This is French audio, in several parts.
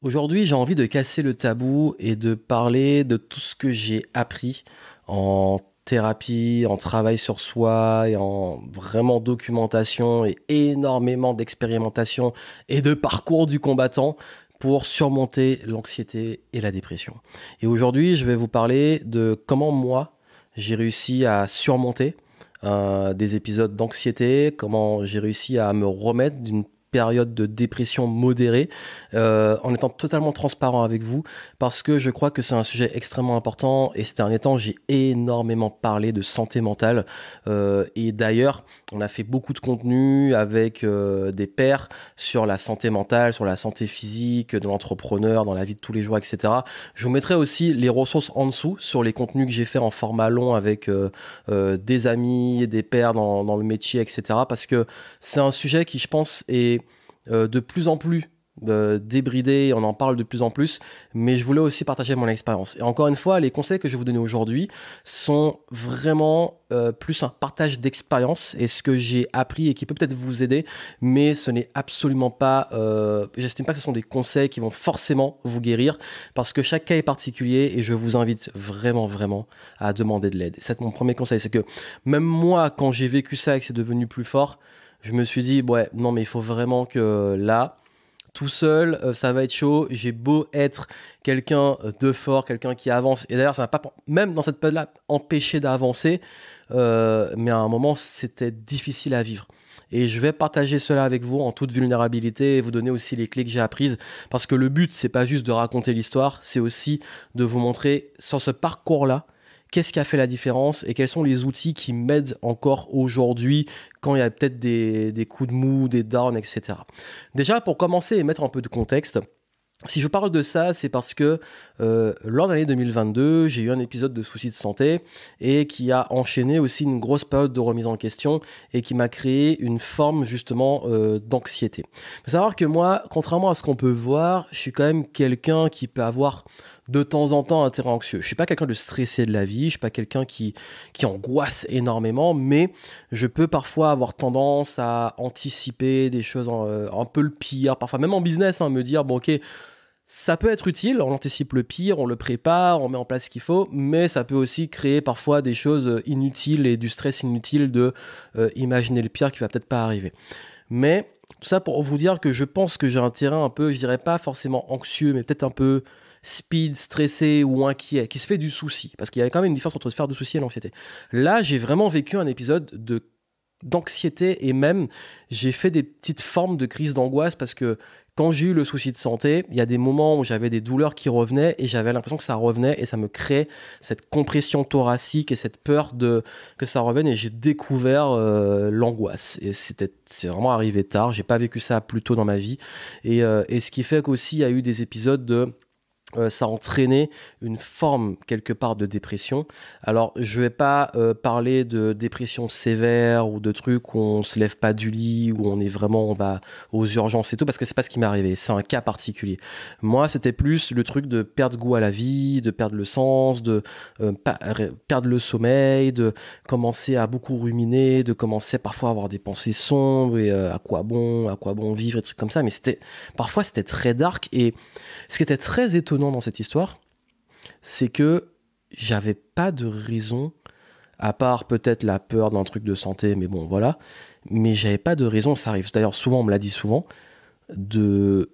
Aujourd'hui, j'ai envie de casser le tabou et de parler de tout ce que j'ai appris en thérapie, en travail sur soi et en vraiment documentation et énormément d'expérimentation et de parcours du combattant pour surmonter l'anxiété et la dépression. Et aujourd'hui, je vais vous parler de comment moi, j'ai réussi à surmonter des épisodes d'anxiété, comment j'ai réussi à me remettre d'une période de dépression modérée, en étant totalement transparent avec vous, parce que je crois que c'est un sujet extrêmement important, et ces derniers temps, j'ai énormément parlé de santé mentale, et d'ailleurs, on a fait beaucoup de contenu avec des pairs sur la santé mentale, sur la santé physique de l'entrepreneur, dans la vie de tous les jours, etc. Je vous mettrai aussi les ressources en dessous sur les contenus que j'ai fait en format long avec des amis, des pairs dans le métier, etc. Parce que c'est un sujet qui, je pense, est de plus en plus débridé, on en parle de plus en plus, mais je voulais aussi partager mon expérience. Et encore une fois, les conseils que je vais vous donner aujourd'hui sont vraiment plus un partage d'expérience et ce que j'ai appris et qui peut peut-être vous aider, mais ce n'est absolument pas, j'estime pas que ce sont des conseils qui vont forcément vous guérir, parce que chaque cas est particulier et je vous invite vraiment, vraiment à demander de l'aide. C'est mon premier conseil, c'est que même moi, quand j'ai vécu ça et que c'est devenu plus fort, je me suis dit, ouais, non, mais il faut vraiment que là, tout seul, ça va être chaud. J'ai beau être quelqu'un de fort, quelqu'un qui avance. Et d'ailleurs, ça m'a pas, même dans cette période-là, empêché d'avancer. Mais à un moment, c'était difficile à vivre. Et je vais partager cela avec vous en toute vulnérabilité et vous donner aussi les clés que j'ai apprises. Parce que le but, c'est pas juste de raconter l'histoire, c'est aussi de vous montrer sur ce parcours-là qu'est-ce qui a fait la différence et quels sont les outils qui m'aident encore aujourd'hui quand il y a peut-être des coups de mou, des downs, etc. Déjà, pour commencer et mettre un peu de contexte, si je parle de ça, c'est parce que lors de l'année 2022, j'ai eu un épisode de soucis de santé et qui a enchaîné aussi une grosse période de remise en question et qui m'a créé une forme justement d'anxiété. Il faut savoir que moi, contrairement à ce qu'on peut voir, je suis quand même quelqu'un qui peut avoir de temps en temps un terrain anxieux. Je suis pas quelqu'un de stressé de la vie, je suis pas quelqu'un qui angoisse énormément, mais je peux parfois avoir tendance à anticiper des choses un peu le pire, parfois même en business, me dire, bon ok, ça peut être utile, on anticipe le pire, on le prépare, on met en place ce qu'il faut, mais ça peut aussi créer parfois des choses inutiles et du stress inutile de imaginer le pire qui va peut-être pas arriver. Mais tout ça pour vous dire que je pense que j'ai un terrain un peu, je dirais pas forcément anxieux, mais peut-être un peu speed, stressé ou inquiet, qui se fait du souci. Parce qu'il y a quand même une différence entre se faire du souci et l'anxiété. Là, j'ai vraiment vécu un épisode d'anxiété et même j'ai fait des petites formes de crise d'angoisse parce que quand j'ai eu le souci de santé, il y a des moments où j'avais des douleurs qui revenaient et j'avais l'impression que ça revenait et ça me créait cette compression thoracique et cette peur que ça revienne et j'ai découvert l'angoisse. Et c'est vraiment arrivé tard, j'ai pas vécu ça plus tôt dans ma vie et ce qui fait qu'aussi il y a eu des épisodes ça a entraîné une forme quelque part de dépression. Alors je vais pas parler de dépression sévère ou de trucs où on se lève pas du lit, où on va aux urgences et tout, parce que c'est pas ce qui m'est arrivé, c'est un cas particulier. Moi c'était plus le truc de perdre goût à la vie, de perdre le sens, de perdre le sommeil, de commencer à beaucoup ruminer, de commencer parfois à avoir des pensées sombres et à quoi bon vivre et des trucs comme ça, mais parfois c'était très dark. Et ce qui était très étonnant dans cette histoire, c'est que j'avais pas de raison, à part peut-être la peur d'un truc de santé, mais bon, voilà. Mais j'avais pas de raison, ça arrive d'ailleurs souvent, on me l'a dit souvent, d'être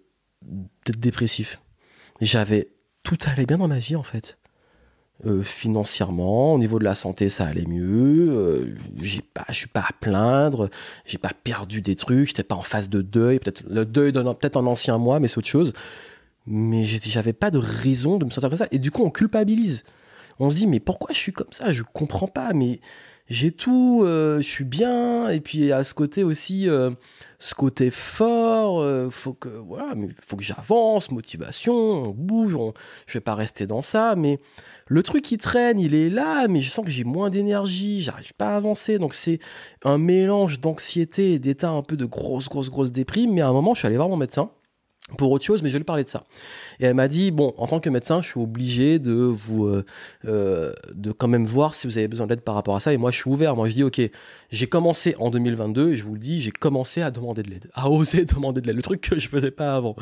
dépressif. Tout allait bien dans ma vie en fait. Financièrement, au niveau de la santé, ça allait mieux. Je suis pas à plaindre. J'ai pas perdu des trucs. J'étais pas en phase de deuil. Peut-être le deuil peut-être un ancien moi, mais c'est autre chose. Mais j'avais pas de raison de me sentir comme ça. Et du coup, on culpabilise. On se dit, mais pourquoi je suis comme ça? Je comprends pas, mais j'ai tout, je suis bien. Et puis, à ce côté aussi, ce côté fort, faut que j'avance, motivation, on bouge, je vais pas rester dans ça. Mais le truc qui traîne, il est là, mais je sens que j'ai moins d'énergie, j'arrive pas à avancer. Donc, c'est un mélange d'anxiété et d'état un peu de grosse déprime. Mais à un moment, je suis allé voir mon médecin pour autre chose, mais je vais lui parler de ça. Et elle m'a dit, bon, en tant que médecin, je suis obligé de quand même voir si vous avez besoin d'aide par rapport à ça. Et moi, je suis ouvert. Moi, je dis, ok, j'ai commencé en 2022, et je vous le dis, j'ai commencé à demander de l'aide, à oser demander de l'aide, le truc que je faisais pas avant.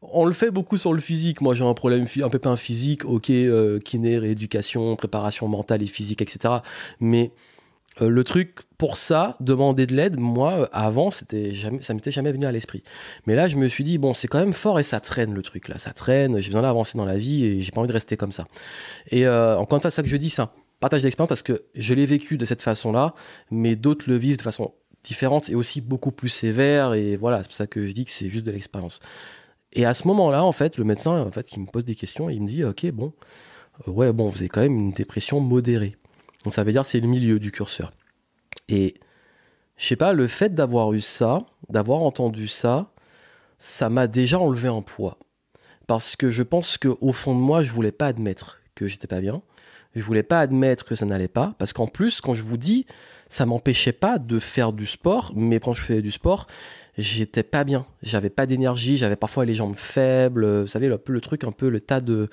On le fait beaucoup sur le physique. Moi, j'ai un problème, un pépin physique, ok, kiné, rééducation, préparation mentale et physique, etc. Mais le truc pour ça, demander de l'aide, moi, avant, ça m'était jamais venu à l'esprit. Mais là, je me suis dit, bon, c'est quand même fort et ça traîne le truc là. Ça traîne, j'ai besoin d'avancer dans la vie et j'ai pas envie de rester comme ça. Et encore une fois, c'est ça que je dis, c'est un partage d'expérience parce que je l'ai vécu de cette façon-là, mais d'autres le vivent de façon différente et aussi beaucoup plus sévère. Et voilà, c'est pour ça que je dis que c'est juste de l'expérience. Et à ce moment-là, en fait, le médecin, en fait, qui me pose des questions, il me dit, ok, bon, ouais, bon, vous avez quand même une dépression modérée. Donc ça veut dire que c'est le milieu du curseur. Et je sais pas, le fait d'avoir eu ça, d'avoir entendu ça, ça m'a déjà enlevé un poids. Parce que je pense qu'au fond de moi, je voulais pas admettre que j'étais pas bien. Je voulais pas admettre que ça n'allait pas. Parce qu'en plus, quand je vous dis, ça m'empêchait pas de faire du sport. Mais quand je faisais du sport, j'étais pas bien. J'avais pas d'énergie. J'avais parfois les jambes faibles. Vous savez, un peu le truc, un peu le tas de...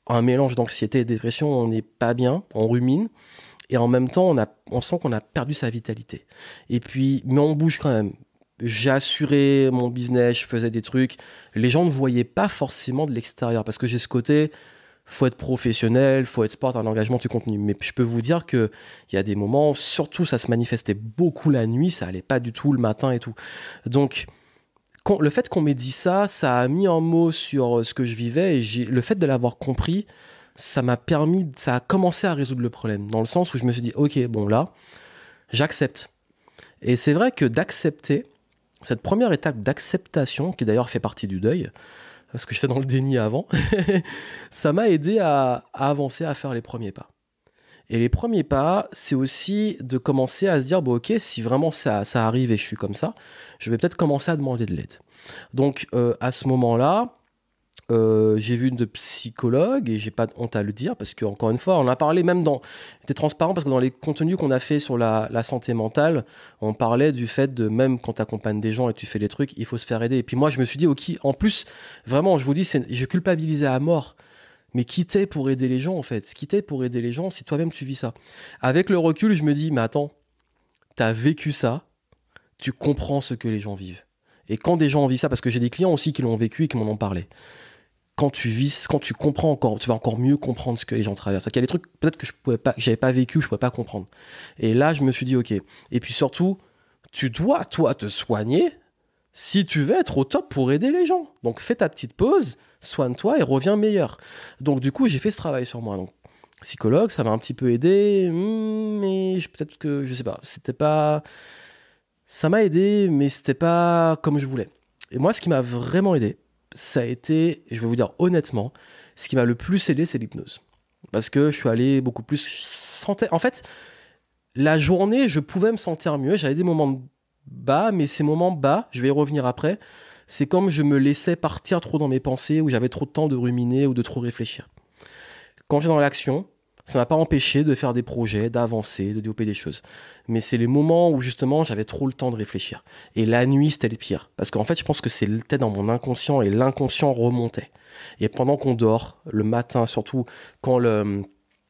Un mélange d'anxiété et de dépression. On n'est pas bien. On rumine. Et en même temps, on sent qu'on a perdu sa vitalité. Et puis, mais on bouge quand même. J'ai assuré mon business, je faisais des trucs. Les gens ne voyaient pas forcément de l'extérieur parce que j'ai ce côté, faut être professionnel, faut être sport, un engagement, tu continues. Mais je peux vous dire qu'il y a des moments, surtout ça se manifestait beaucoup la nuit, ça allait pas du tout le matin et tout. Donc, le fait qu'on m'ait dit ça, ça a mis un mot sur ce que je vivais et le fait de l'avoir compris, ça m'a permis, ça a commencé à résoudre le problème. Dans le sens où je me suis dit, ok, bon là, j'accepte. Et c'est vrai que d'accepter, cette première étape d'acceptation, qui d'ailleurs fait partie du deuil, parce que j'étais dans le déni avant, ça m'a aidé à avancer, à faire les premiers pas. Et les premiers pas, c'est aussi de commencer à se dire, bon ok, si vraiment ça arrive et je suis comme ça, je vais peut-être commencer à demander de l'aide. Donc à ce moment-là, j'ai vu une psychologue et j'ai pas de honte à le dire parce que encore une fois on a parlé même c'était transparent parce que dans les contenus qu'on a fait sur la santé mentale on parlait du fait de même quand tu accompagnes des gens et tu fais des trucs il faut se faire aider et puis moi je me suis dit ok en plus vraiment je vous dis je culpabilisais à mort mais qui t'es pour aider les gens en fait qui t'es pour aider les gens si toi-même tu vis ça avec le recul je me dis mais attends t'as vécu ça tu comprends ce que les gens vivent et quand des gens vivent ça parce que j'ai des clients aussi qui l'ont vécu et qui m'en ont parlé quand tu comprends encore, tu vas encore mieux comprendre ce que les gens traversent. Il y a des trucs peut-être que j'avais pas vécu, que je pouvais pas comprendre. Et là, je me suis dit, ok. Et puis surtout, tu dois, toi, te soigner si tu veux être au top pour aider les gens. Donc, fais ta petite pause, soigne-toi et reviens meilleur. Donc, du coup, j'ai fait ce travail sur moi. Donc, psychologue, ça m'a un petit peu aidé, mais peut-être que, je sais pas, c'était pas... Ça m'a aidé, mais c'était pas comme je voulais. Et moi, ce qui m'a vraiment aidé, ça a été, je vais vous dire honnêtement, ce qui m'a le plus aidé, c'est l'hypnose. Parce que je suis allé beaucoup plus... En fait, la journée, je pouvais me sentir mieux. J'avais des moments bas, mais ces moments bas, je vais y revenir après, c'est comme je me laissais partir trop dans mes pensées, où j'avais trop de temps de ruminer ou de trop réfléchir. Quand j'étais dans l'action, ça m'a pas empêché de faire des projets, d'avancer, de développer des choses. Mais c'est les moments où justement j'avais trop le temps de réfléchir. Et la nuit, c'était le pire. Parce qu'en fait, je pense que c'était dans mon inconscient et l'inconscient remontait. Et pendant qu'on dort, le matin, surtout quand vous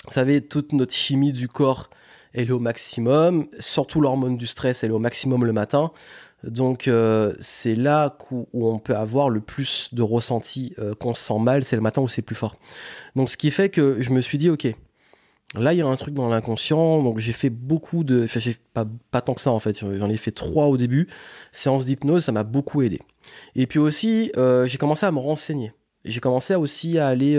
savez, toute notre chimie du corps, elle est au maximum. Surtout l'hormone du stress, elle est au maximum le matin. Donc c'est là où on peut avoir le plus de ressenti qu'on se sent mal, c'est le matin où c'est plus fort. Donc ce qui fait que je me suis dit, ok, là, il y a un truc dans l'inconscient, donc j'ai fait beaucoup de... Enfin, j'ai pas tant que ça, en fait. J'en ai fait 3 au début. Séance d'hypnose, ça m'a beaucoup aidé. Et puis aussi, j'ai commencé à me renseigner. J'ai commencé aussi à aller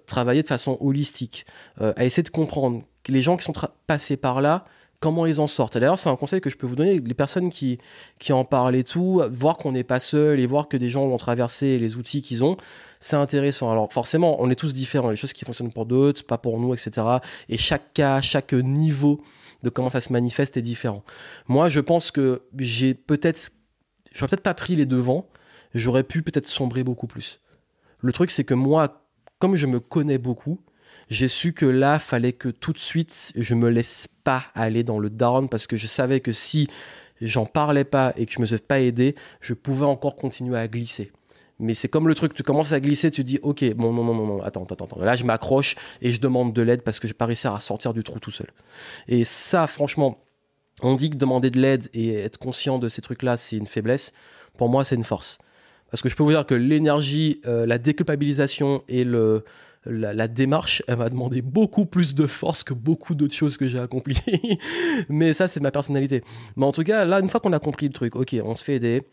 travailler de façon holistique, à essayer de comprendre que les gens qui sont passés par là, comment ils en sortent. Et d'ailleurs, c'est un conseil que je peux vous donner, les personnes qui en parlent et tout, voir qu'on n'est pas seul et voir que des gens l'ont traversé et les outils qu'ils ont, c'est intéressant. Alors forcément, on est tous différents, les choses qui fonctionnent pour d'autres, pas pour nous, etc. Et chaque cas, chaque niveau de comment ça se manifeste est différent. Moi, je pense que j'aurais peut-être pas pris les devants, j'aurais pu peut-être sombrer beaucoup plus. Le truc, c'est que moi, comme je me connais beaucoup, j'ai su que là, fallait que tout de suite, je me laisse pas aller dans le down parce que je savais que si j'en parlais pas et que je me faisais pas aider, je pouvais encore continuer à glisser. Mais c'est comme le truc, tu commences à glisser, tu dis, ok, bon, non, attends. Là, je m'accroche et je demande de l'aide parce que j'ai pas réussi à sortir du trou tout seul. Et ça, franchement, on dit que demander de l'aide et être conscient de ces trucs-là, c'est une faiblesse. Pour moi, c'est une force. Parce que je peux vous dire que l'énergie, la déculpabilisation et la démarche, elle m'a demandé beaucoup plus de force que beaucoup d'autres choses que j'ai accomplies. Mais ça, c'est ma personnalité. Mais en tout cas, là, une fois qu'on a compris le truc, ok, on se fait aider.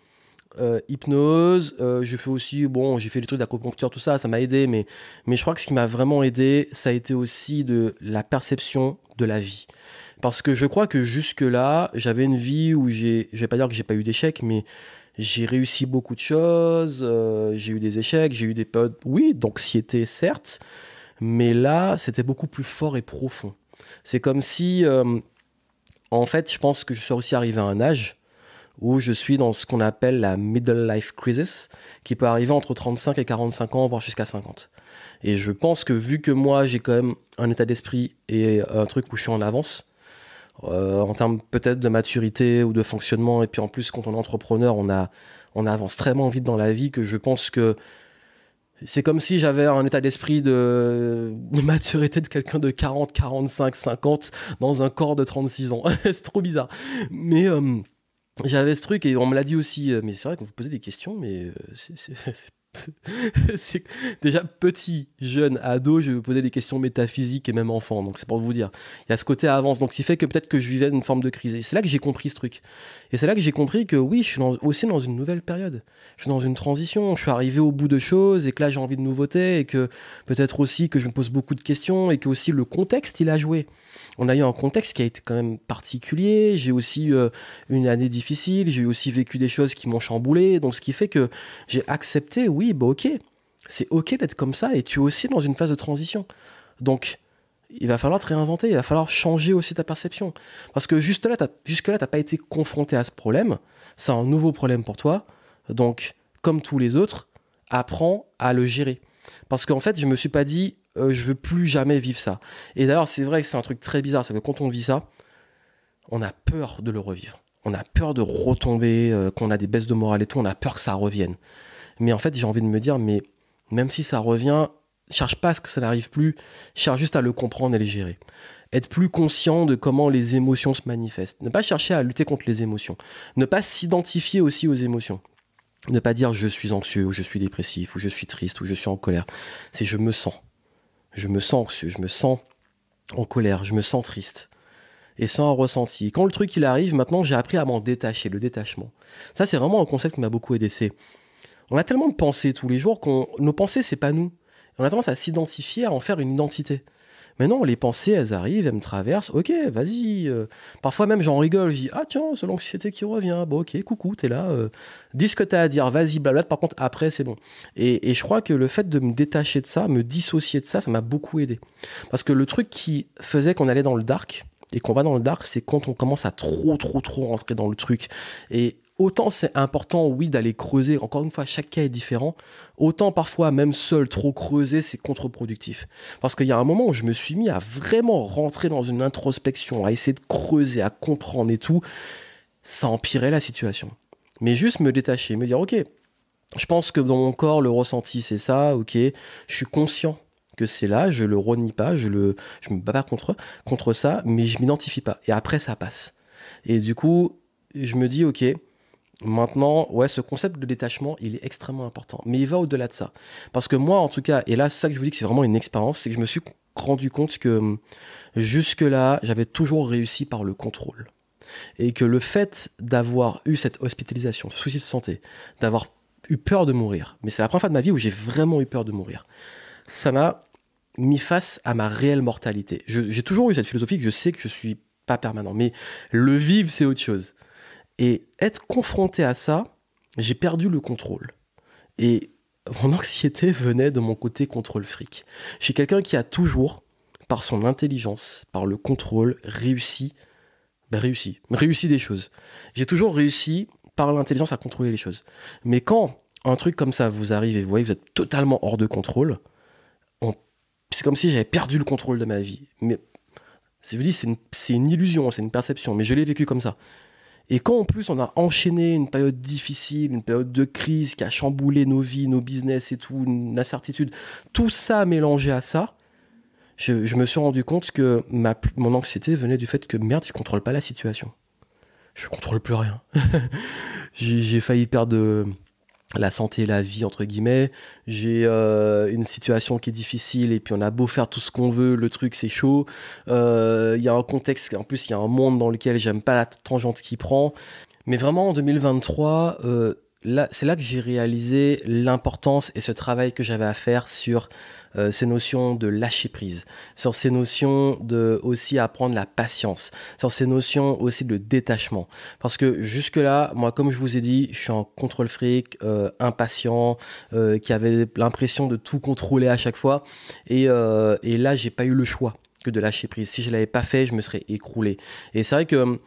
Hypnose, je fais aussi, bon, j'ai fait les trucs d'acupuncture, tout ça, ça m'a aidé, mais je crois que ce qui m'a vraiment aidé, ça a été aussi de la perception de la vie. Parce que je crois que jusque-là, j'avais une vie où je vais pas dire que j'ai pas eu d'échecs, mais j'ai réussi beaucoup de choses, j'ai eu des échecs, j'ai eu des périodes, oui, d'anxiété, certes, mais là, c'était beaucoup plus fort et profond. C'est comme si, en fait, je pense que je suis aussi arrivé à un âge où je suis dans ce qu'on appelle la middle life crisis, qui peut arriver entre 35 et 45 ans, voire jusqu'à 50. Et je pense que vu que moi, j'ai quand même un état d'esprit et un truc où je suis en avance, en termes peut-être de maturité ou de fonctionnement, et puis en plus, quand on est entrepreneur, on avance tellement vite dans la vie que je pense que c'est comme si j'avais un état d'esprit de maturité de quelqu'un de 40, 45, 50 dans un corps de 36 ans. C'est trop bizarre. Mais j'avais ce truc et on me l'a dit aussi, mais c'est vrai que vous posez des questions, mais c'est déjà petit, jeune, ado, je vais vous poser des questions métaphysiques et même enfant, donc c'est pour vous dire. Il y a ce côté avance, donc ce qui fait que peut-être que je vivais une forme de crise. Et c'est là que j'ai compris ce truc. Et c'est là que j'ai compris que oui, je suis aussi dans une nouvelle période. Je suis dans une transition, je suis arrivé au bout de choses et que là j'ai envie de nouveautés et que peut-être aussi que je me pose beaucoup de questions et que aussi le contexte il a joué. On a eu un contexte qui a été quand même particulier. J'ai aussi une année difficile. J'ai aussi vécu des choses qui m'ont chamboulé. Donc, ce qui fait que j'ai accepté, oui, bah ok, c'est ok d'être comme ça. Et tu es aussi dans une phase de transition. Donc, il va falloir te réinventer. Il va falloir changer aussi ta perception. Parce que jusque-là, t'as pas été confronté à ce problème. C'est un nouveau problème pour toi. Donc, comme tous les autres, apprends à le gérer. Parce qu'en fait, je me suis pas dit, je veux plus jamais vivre ça. Et d'ailleurs, c'est vrai que c'est un truc très bizarre, c'est que quand on vit ça, on a peur de le revivre. On a peur de retomber, qu'on a des baisses de morale et tout, on a peur que ça revienne. Mais en fait, j'ai envie de me dire, mais même si ça revient, cherche pas à ce que ça n'arrive plus, cherche juste à le comprendre et les gérer. Être plus conscient de comment les émotions se manifestent. Ne pas chercher à lutter contre les émotions. Ne pas s'identifier aussi aux émotions. Ne pas dire je suis anxieux, ou je suis dépressif, ou je suis triste, ou je suis en colère. C'est je me sens. Je me sens anxieux, je me sens en colère, je me sens triste. Et sans un ressenti. Quand le truc il arrive, maintenant j'ai appris à m'en détacher, le détachement. Ça c'est vraiment un concept qui m'a beaucoup aidé. On a tellement de pensées tous les jours que nos pensées c'est pas nous. On a tendance à s'identifier, à en faire une identité. Mais non, les pensées, elles arrivent, elles me traversent. Ok, vas-y. Parfois même, j'en rigole. Je dis, ah tiens, c'est l'anxiété qui revient. Bon, ok, coucou, t'es là. Dis ce que t'as à dire. Vas-y, blabla. Par contre, après, c'est bon. Et je crois que le fait de me détacher de ça, me dissocier de ça, ça m'a beaucoup aidé. Parce que le truc qui faisait qu'on allait dans le dark, et qu'on va dans le dark, c'est quand on commence à trop rentrer dans le truc. Et autant c'est important, oui, d'aller creuser. Encore une fois, chaque cas est différent. Autant parfois, même seul, trop creuser, c'est contre-productif. Parce qu'il y a un moment où je me suis mis à vraiment rentrer dans une introspection, à essayer de creuser, à comprendre et tout. Ça empirait la situation. Mais juste me détacher, me dire, ok, je pense que dans mon corps, le ressenti, c'est ça, ok, je suis conscient que c'est là, je le renie pas, je me bats pas contre ça, mais je m'identifie pas. Et après, ça passe. Et du coup, je me dis, ok, maintenant, ouais, ce concept de détachement, il est extrêmement important. Mais il va au-delà de ça. Parce que moi, en tout cas, et là, c'est ça que je vous dis que c'est vraiment une expérience, c'est que je me suis rendu compte que jusque-là, j'avais toujours réussi par le contrôle. Et que le fait d'avoir eu cette hospitalisation, ce souci de santé, d'avoir eu peur de mourir, mais c'est la première fois de ma vie où j'ai vraiment eu peur de mourir, ça m'a mis face à ma réelle mortalité. J'ai toujours eu cette philosophie que je sais que je suis pas permanent, mais le vivre, c'est autre chose. Et être confronté à ça, j'ai perdu le contrôle. Et mon anxiété venait de mon côté contrôle fric. Je suis quelqu'un qui a toujours, par son intelligence, par le contrôle, réussi des choses. J'ai toujours réussi par l'intelligence à contrôler les choses. Mais quand un truc comme ça vous arrive et vous voyez que vous êtes totalement hors de contrôle, c'est comme si j'avais perdu le contrôle de ma vie. Mais je vous dis, c'est une illusion, c'est une perception, mais je l'ai vécu comme ça. Et quand en plus on a enchaîné une période difficile, une période de crise qui a chamboulé nos vies, nos business et tout, une incertitude, tout ça mélangé à ça, je me suis rendu compte que mon anxiété venait du fait que merde, je contrôle pas la situation. Je contrôle plus rien. J'ai failli perdre la santé et la vie, entre guillemets. J'ai une situation qui est difficile et puis on a beau faire tout ce qu'on veut, le truc c'est chaud. Il y a un contexte, en plus il y a un monde dans lequel j'aime pas la tangente qui prend. Mais vraiment en 2023, là, c'est là que j'ai réalisé l'importance et ce travail que j'avais à faire sur ces notions de lâcher prise, sur ces notions de aussi apprendre la patience, sur ces notions aussi de détachement. Parce que jusque-là, moi, comme je vous ai dit, je suis en contrôle fric, impatient, qui avait l'impression de tout contrôler à chaque fois. Et là, j'ai pas eu le choix que de lâcher prise. Si je l'avais pas fait, je me serais écroulé. Et c'est vrai que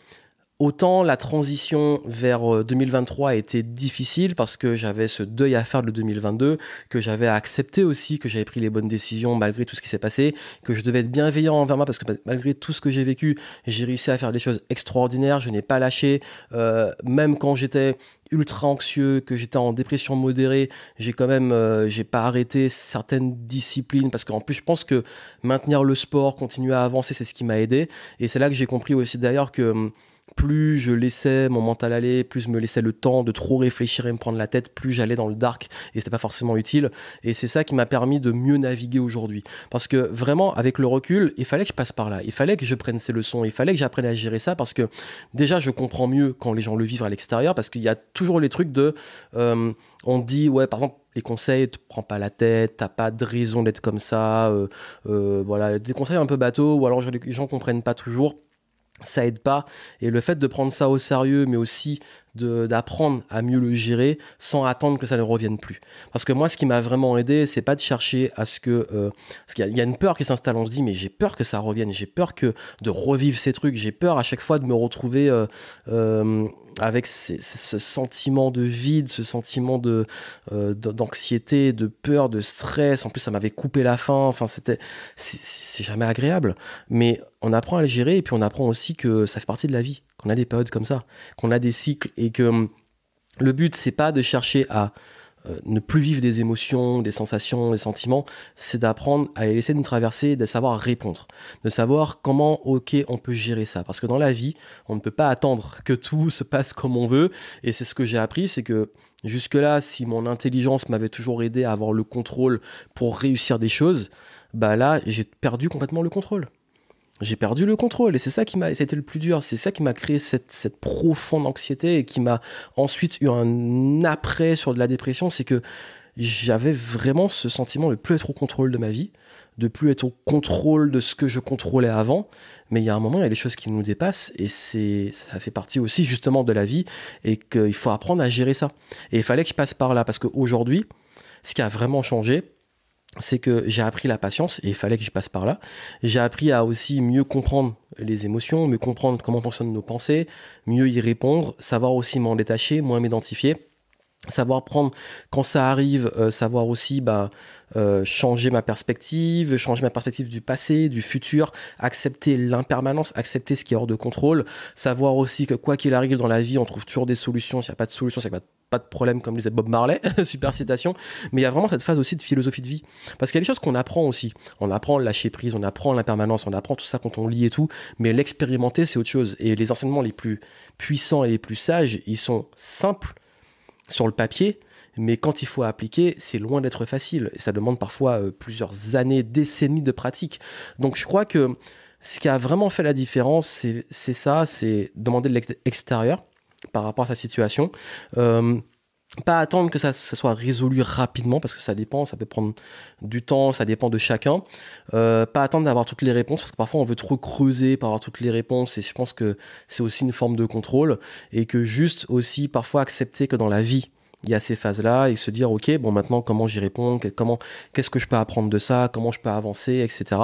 autant la transition vers 2023 a été difficile parce que j'avais ce deuil à faire de 2022, que j'avais accepté aussi que j'avais pris les bonnes décisions malgré tout ce qui s'est passé, que je devais être bienveillant envers moi parce que malgré tout ce que j'ai vécu, j'ai réussi à faire des choses extraordinaires, je n'ai pas lâché, même quand j'étais ultra anxieux, que j'étais en dépression modérée, j'ai quand même, j'ai pas arrêté certaines disciplines parce qu'en plus je pense que maintenir le sport, continuer à avancer, c'est ce qui m'a aidé. Et c'est là que j'ai compris aussi d'ailleurs que plus je laissais mon mental aller, plus je me laissais le temps de trop réfléchir et me prendre la tête, plus j'allais dans le dark et c'était pas forcément utile. Et c'est ça qui m'a permis de mieux naviguer aujourd'hui. Parce que vraiment, avec le recul, il fallait que je passe par là. Il fallait que je prenne ces leçons. Il fallait que j'apprenne à gérer ça parce que déjà, je comprends mieux quand les gens le vivent à l'extérieur parce qu'il y a toujours les trucs de... on dit, ouais, par exemple, les conseils, te prends pas la tête, t'as pas de raison d'être comme ça, voilà, des conseils un peu bateaux, ou alors les gens comprennent pas toujours. Ça aide pas, et le fait de prendre ça au sérieux mais aussi d'apprendre à mieux le gérer sans attendre que ça ne revienne plus, parce que moi ce qui m'a vraiment aidé c'est pas de chercher à ce que parce qu'il y a une peur qui s'installe, on se dit mais j'ai peur que ça revienne, j'ai peur que de revivre ces trucs, j'ai peur à chaque fois de me retrouver avec ce sentiment de vide, ce sentiment d'anxiété, de peur, de stress. En plus, ça m'avait coupé la faim. Enfin, c'est jamais agréable. Mais on apprend à le gérer et puis on apprend aussi que ça fait partie de la vie, qu'on a des périodes comme ça, qu'on a des cycles et que le but, c'est pas de chercher à ne plus vivre des émotions, des sensations, des sentiments, c'est d'apprendre à les laisser nous traverser, de savoir répondre, de savoir comment, ok, on peut gérer ça. Parce que dans la vie, on ne peut pas attendre que tout se passe comme on veut. Et c'est ce que j'ai appris, c'est que jusque-là, si mon intelligence m'avait toujours aidé à avoir le contrôle pour réussir des choses, bah là, j'ai perdu complètement le contrôle. J'ai perdu le contrôle et c'est ça qui m'a, c'était le plus dur, c'est ça qui m'a créé cette profonde anxiété et qui m'a ensuite eu un après sur de la dépression, c'est que j'avais vraiment ce sentiment de plus être au contrôle de ma vie, de plus être au contrôle de ce que je contrôlais avant, mais il y a un moment, il y a des choses qui nous dépassent et ça fait partie aussi justement de la vie et qu'il faut apprendre à gérer ça. Et il fallait que je passe par là parce qu'aujourd'hui, ce qui a vraiment changé, c'est que j'ai appris la patience et il fallait que je passe par là. J'ai appris à aussi mieux comprendre les émotions, mieux comprendre comment fonctionnent nos pensées, mieux y répondre, savoir aussi m'en détacher, moins m'identifier, savoir prendre quand ça arrive, savoir aussi changer ma perspective du passé, du futur, accepter l'impermanence, accepter ce qui est hors de contrôle, savoir aussi que quoi qu'il arrive dans la vie, on trouve toujours des solutions. S'il n'y a pas de solution, s'il n'y a pas de problème, comme disait Bob Marley, super citation. Mais il y a vraiment cette phase aussi de philosophie de vie. Parce qu'il y a des choses qu'on apprend aussi. On apprend le lâcher prise, on apprend l'impermanence, on apprend tout ça quand on lit et tout. Mais l'expérimenter, c'est autre chose. Et les enseignements les plus puissants et les plus sages, ils sont simples sur le papier, mais quand il faut appliquer, c'est loin d'être facile. Et ça demande parfois plusieurs années, décennies de pratique. Donc je crois que ce qui a vraiment fait la différence, c'est ça, c'est demander de l'extérieur par rapport à sa situation. Pas attendre que ça soit résolu rapidement, parce que ça dépend, ça peut prendre du temps, ça dépend de chacun. Pas attendre d'avoir toutes les réponses, parce que parfois on veut trop creuser pour avoir toutes les réponses, et je pense que c'est aussi une forme de contrôle, et que juste aussi parfois accepter que dans la vie, il y a ces phases-là, et se dire, ok, bon maintenant comment j'y réponds, qu'est-ce que je peux apprendre de ça, comment je peux avancer, etc.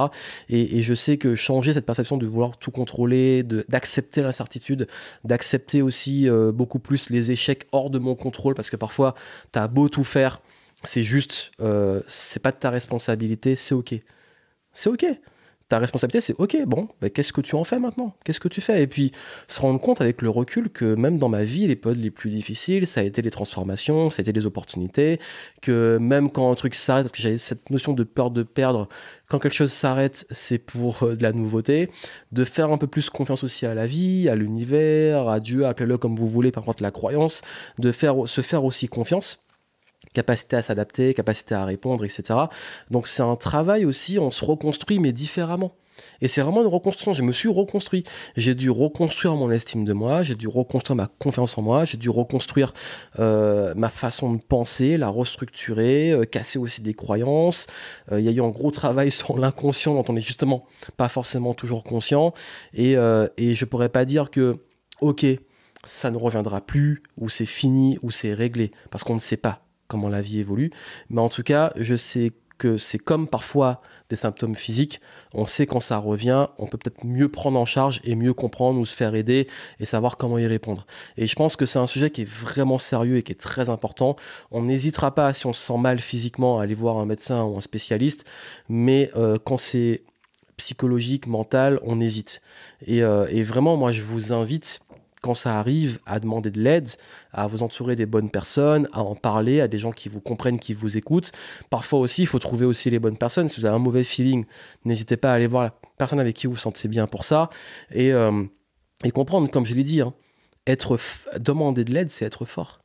Et je sais que changer cette perception de vouloir tout contrôler, d'accepter l'incertitude, d'accepter aussi beaucoup plus les échecs hors de mon contrôle, parce que parfois, t'as beau tout faire, c'est juste, c'est pas de ta responsabilité, c'est ok. C'est ok. Ta responsabilité, c'est ok, bon, bah, qu'est-ce que tu en fais maintenant? Qu'est-ce que tu fais? Et puis, se rendre compte avec le recul que même dans ma vie, les périodes les plus difficiles, ça a été les transformations, ça a été les opportunités, que même quand un truc s'arrête, parce que j'avais cette notion de peur de perdre, quand quelque chose s'arrête, c'est pour de la nouveauté, de faire un peu plus confiance aussi à la vie, à l'univers, à Dieu, appelez-le comme vous voulez, par contre la croyance, se faire aussi confiance. capacité à s'adapter, capacité à répondre, etc. Donc c'est un travail aussi, on se reconstruit, mais différemment. Et c'est vraiment une reconstruction. Je me suis reconstruit. J'ai dû reconstruire mon estime de moi, j'ai dû reconstruire ma confiance en moi, j'ai dû reconstruire ma façon de penser, la restructurer, casser aussi des croyances. Il y a eu un gros travail sur l'inconscient dont on n'est justement pas forcément toujours conscient. Et je pourrais pas dire que, ok, ça ne reviendra plus, ou c'est fini, ou c'est réglé, parce qu'on ne sait pas comment la vie évolue. Mais en tout cas, je sais que c'est comme parfois des symptômes physiques, on sait quand ça revient, on peut peut-être mieux prendre en charge et mieux comprendre ou se faire aider et savoir comment y répondre. Et je pense que c'est un sujet qui est vraiment sérieux et qui est très important. On n'hésitera pas, si on se sent mal physiquement, à aller voir un médecin ou un spécialiste, mais quand c'est psychologique, mental, on hésite. Et vraiment, moi, je vous invite, quand ça arrive, à demander de l'aide, à vous entourer des bonnes personnes, à en parler, à des gens qui vous comprennent, qui vous écoutent. Parfois aussi, il faut trouver aussi les bonnes personnes. Si vous avez un mauvais feeling, n'hésitez pas à aller voir la personne avec qui vous vous sentez bien pour ça. Et comprendre, comme je l'ai dit, hein, demander de l'aide, c'est être fort.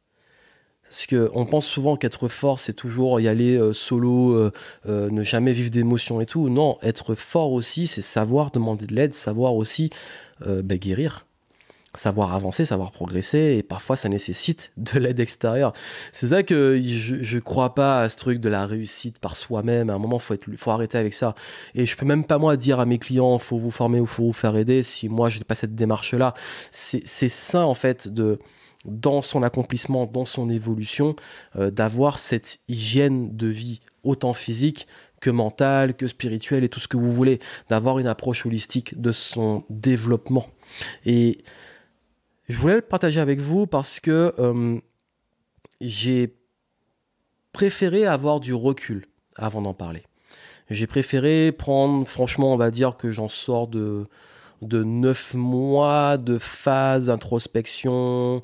Parce qu'on pense souvent qu'être fort, c'est toujours y aller solo, ne jamais vivre d'émotions et tout. Non, être fort aussi, c'est savoir demander de l'aide, savoir aussi guérir. Savoir avancer, savoir progresser, et parfois ça nécessite de l'aide extérieure. C'est ça que je crois pas à ce truc de la réussite par soi-même. À un moment, faut arrêter avec ça. Et je peux même pas moi dire à mes clients, faut vous former ou faut vous faire aider, si moi je n'ai pas cette démarche-là. C'est sain en fait dans son accomplissement, dans son évolution, d'avoir cette hygiène de vie, autant physique que mentale, que spirituelle et tout ce que vous voulez, d'avoir une approche holistique de son développement. Et je voulais le partager avec vous parce que j'ai préféré avoir du recul avant d'en parler. J'ai préféré prendre, franchement, on va dire que j'en sors de 9 mois de phase d'introspection.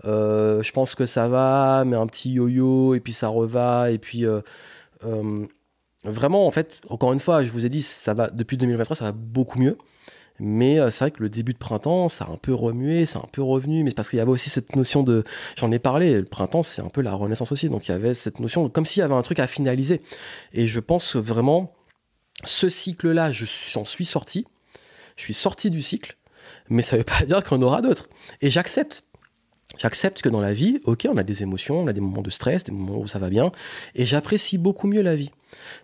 Je pense que ça va, mais un petit yo-yo, et puis ça reva, et puis vraiment, en fait, encore une fois, je vous ai dit, ça va, depuis 2023, ça va beaucoup mieux. Mais c'est vrai que le début de printemps, ça a un peu remué, c'est un peu revenu, mais c'est parce qu'il y avait aussi cette notion de... J'en ai parlé, le printemps, c'est un peu la renaissance aussi, donc il y avait cette notion, comme s'il y avait un truc à finaliser. Et je pense que vraiment, ce cycle-là, j'en suis sorti, je suis sorti du cycle, mais ça ne veut pas dire qu'on aura d'autres. Et j'accepte. J'accepte que dans la vie, ok, on a des émotions, on a des moments de stress, des moments où ça va bien, et j'apprécie beaucoup mieux la vie.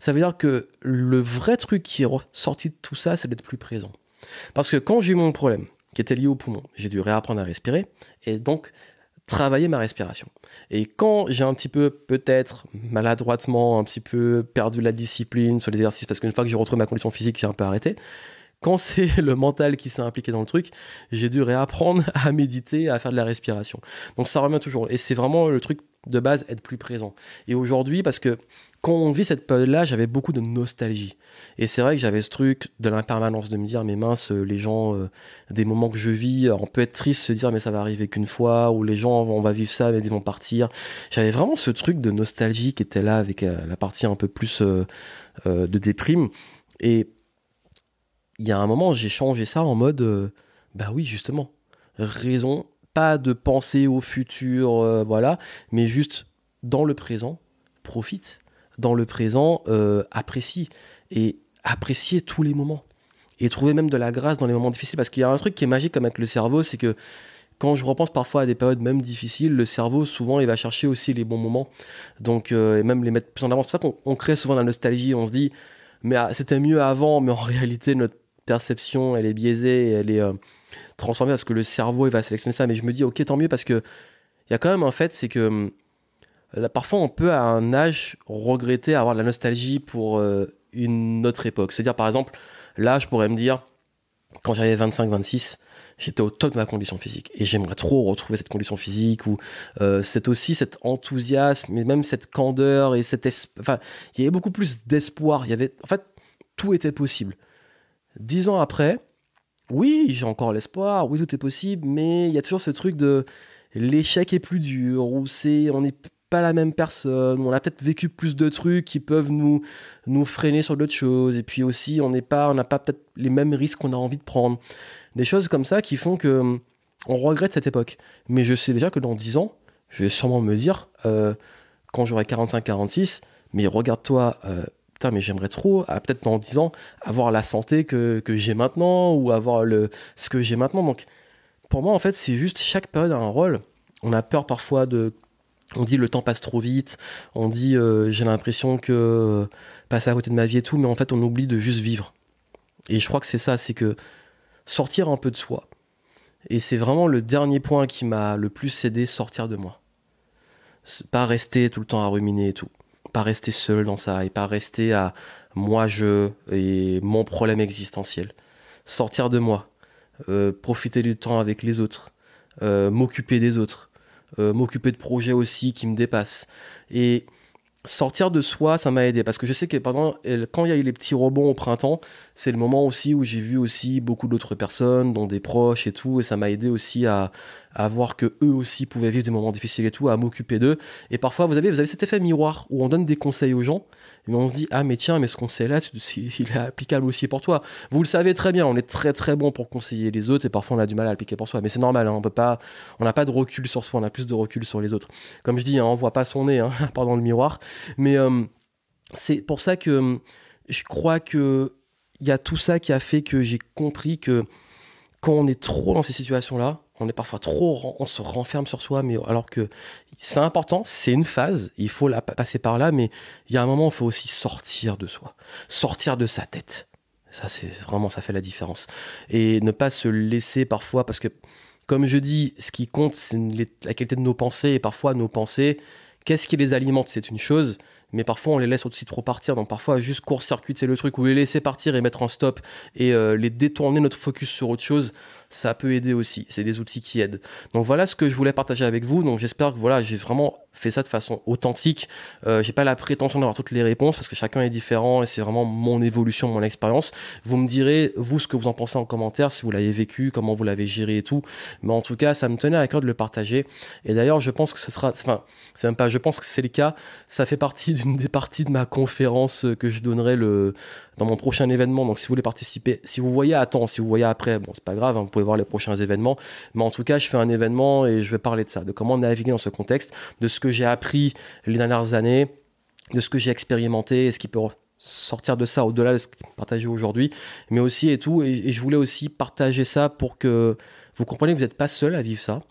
Ça veut dire que le vrai truc qui est sorti de tout ça, c'est d'être plus présent. Parce que quand j'ai eu mon problème, qui était lié au poumon, j'ai dû réapprendre à respirer et donc travailler ma respiration. Et quand j'ai un petit peu, peut-être maladroitement, un petit peu perdu la discipline sur les exercices, parce qu'une fois que j'ai retrouvé ma condition physique, j'ai un peu arrêté, quand c'est le mental qui s'est impliqué dans le truc, j'ai dû réapprendre à méditer, à faire de la respiration. Donc ça revient toujours. Et c'est vraiment le truc de base, être plus présent. Et aujourd'hui, parce que quand on vit cette période-là, j'avais beaucoup de nostalgie. Et c'est vrai que j'avais ce truc de l'impermanence, de me dire, mais mince, les gens, des moments que je vis, on peut être triste, se dire, mais ça va arriver qu'une fois, ou les gens, on va vivre ça, mais ils vont partir. J'avais vraiment ce truc de nostalgie qui était là, avec la partie un peu plus de déprime. Et il y a un moment, j'ai changé ça en mode, bah oui, justement, raison, pas de penser au futur, voilà, mais juste dans le présent, profite. Dans le présent, apprécie. Et apprécier tous les moments. Et trouver même de la grâce dans les moments difficiles. Parce qu'il y a un truc qui est magique comme avec le cerveau, c'est que quand je repense parfois à des périodes même difficiles, le cerveau, souvent, il va chercher aussi les bons moments. Donc, et même les mettre plus en avant. C'est pour ça qu'on crée souvent la nostalgie. On se dit, mais c'était mieux avant, mais en réalité, notre perception, elle est biaisée, elle est transformée parce que le cerveau, il va sélectionner ça. Mais je me dis, ok, tant mieux, parce que il y a quand même un fait, c'est que là, parfois, on peut, à un âge, regretter avoir de la nostalgie pour une autre époque. C'est-à-dire, par exemple, là, je pourrais me dire, quand j'avais 25-26, j'étais au top de ma condition physique. Et j'aimerais trop retrouver cette condition physique, ou c'est aussi cet enthousiasme, mais même cette candeur, et enfin, il y avait beaucoup plus d'espoir. En fait, tout était possible. 10 ans après, oui, j'ai encore l'espoir, oui, tout est possible, mais il y a toujours ce truc de l'échec est plus dur, ou on est pas la même personne, on a peut-être vécu plus de trucs qui peuvent nous freiner sur d'autres choses, et puis aussi on n'a pas peut-être les mêmes risques qu'on a envie de prendre. Des choses comme ça qui font que on regrette cette époque. Mais je sais déjà que dans 10 ans, je vais sûrement me dire quand j'aurai 45-46, mais regarde-toi, putain, mais j'aimerais trop, peut-être dans 10 ans, avoir la santé que j'ai maintenant, ou avoir ce que j'ai maintenant. Donc, pour moi, en fait, c'est juste, chaque période a un rôle. On a peur parfois on dit le temps passe trop vite, on dit j'ai l'impression que passer à côté de ma vie et tout, mais en fait, on oublie de juste vivre. Et je crois que c'est ça, c'est que sortir un peu de soi. Et c'est vraiment le dernier point qui m'a le plus aidé, sortir de moi. Pas rester tout le temps à ruminer et tout. Pas rester seul dans ça et pas rester à moi, je et mon problème existentiel. Sortir de moi. Profiter du temps avec les autres. M'occuper des autres. M'occuper de projets aussi qui me dépassent. Et sortir de soi, ça m'a aidé parce que je sais que pendant quand il y a eu les petits rebonds au printemps, c'est le moment aussi où j'ai vu aussi beaucoup d'autres personnes, dont des proches et tout, et ça m'a aidé aussi à voir que eux aussi pouvaient vivre des moments difficiles et tout, à m'occuper d'eux. Et parfois vous avez cet effet miroir où on donne des conseils aux gens, et on se dit ah mais tiens, mais ce conseil-là, il est applicable aussi pour toi. Vous le savez très bien, on est très très bon pour conseiller les autres et parfois on a du mal à l'appliquer pour soi, mais c'est normal, hein, on n'a pas de recul sur soi, on a plus de recul sur les autres. Comme je dis, hein, on voit pas son nez, hein, à part dans le miroir. Mais c'est pour ça que je crois que il y a tout ça qui a fait que j'ai compris que quand on est trop dans ces situations-là, on est parfois trop, on se renferme sur soi, mais alors que c'est important, c'est une phase, il faut passer par là, mais il y a un moment où il faut aussi sortir de soi, sortir de sa tête. Ça, c'est vraiment, ça fait la différence. Et ne pas se laisser parfois, parce que, comme je dis, ce qui compte, c'est la qualité de nos pensées, et parfois nos pensées, qu'est-ce qui les alimente, c'est une chose, mais parfois on les laisse aussi trop partir, donc parfois juste court-circuiter le truc, ou les laisser partir et mettre un stop, et les détourner notre focus sur autre chose, ça peut aider aussi, c'est des outils qui aident. Donc voilà ce que je voulais partager avec vous, donc j'espère que voilà, j'ai vraiment fait ça de façon authentique, j'ai pas la prétention d'avoir toutes les réponses, parce que chacun est différent, et c'est vraiment mon évolution, mon expérience. Vous me direz, vous, ce que vous en pensez en commentaire, si vous l'avez vécu, comment vous l'avez géré et tout, mais en tout cas, ça me tenait à cœur de le partager, et d'ailleurs, je pense que ce sera, enfin, c'est même pas, je pense que c'est le cas, ça fait partie d'une des parties de ma conférence que je donnerai dans mon prochain événement. Donc si vous voulez participer, si vous voyez à temps, si vous voyez après, bon c'est pas grave, hein, vous pouvez voir les prochains événements, mais en tout cas je fais un événement et je vais parler de ça, de comment naviguer dans ce contexte, de ce que j'ai appris les dernières années, de ce que j'ai expérimenté et ce qui peut sortir de ça au-delà de ce que j'ai partagé aujourd'hui, mais aussi et tout, et je voulais aussi partager ça pour que vous compreniez que vous n'êtes pas seul à vivre ça,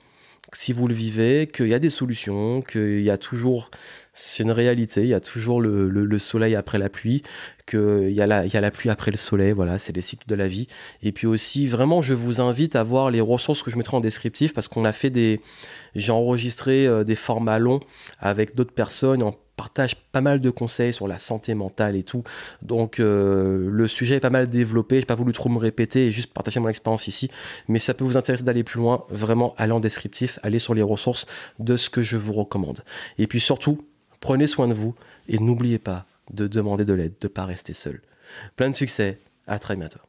si vous le vivez, qu'il y a des solutions, qu'il y a toujours, c'est une réalité, il y a toujours le soleil après la pluie, qu'il y a la pluie après le soleil, voilà, c'est les cycles de la vie. Et puis aussi, vraiment, je vous invite à voir les ressources que je mettrai en descriptif, parce qu'on a fait j'ai enregistré des formats longs avec d'autres personnes, on partage pas mal de conseils sur la santé mentale et tout, donc le sujet est pas mal développé, j'ai pas voulu trop me répéter et juste partager mon expérience ici, mais ça peut vous intéresser d'aller plus loin, vraiment allez en descriptif, allez sur les ressources de ce que je vous recommande. Et puis surtout, prenez soin de vous et n'oubliez pas de demander de l'aide, de ne pas rester seul. Plein de succès, à très bientôt.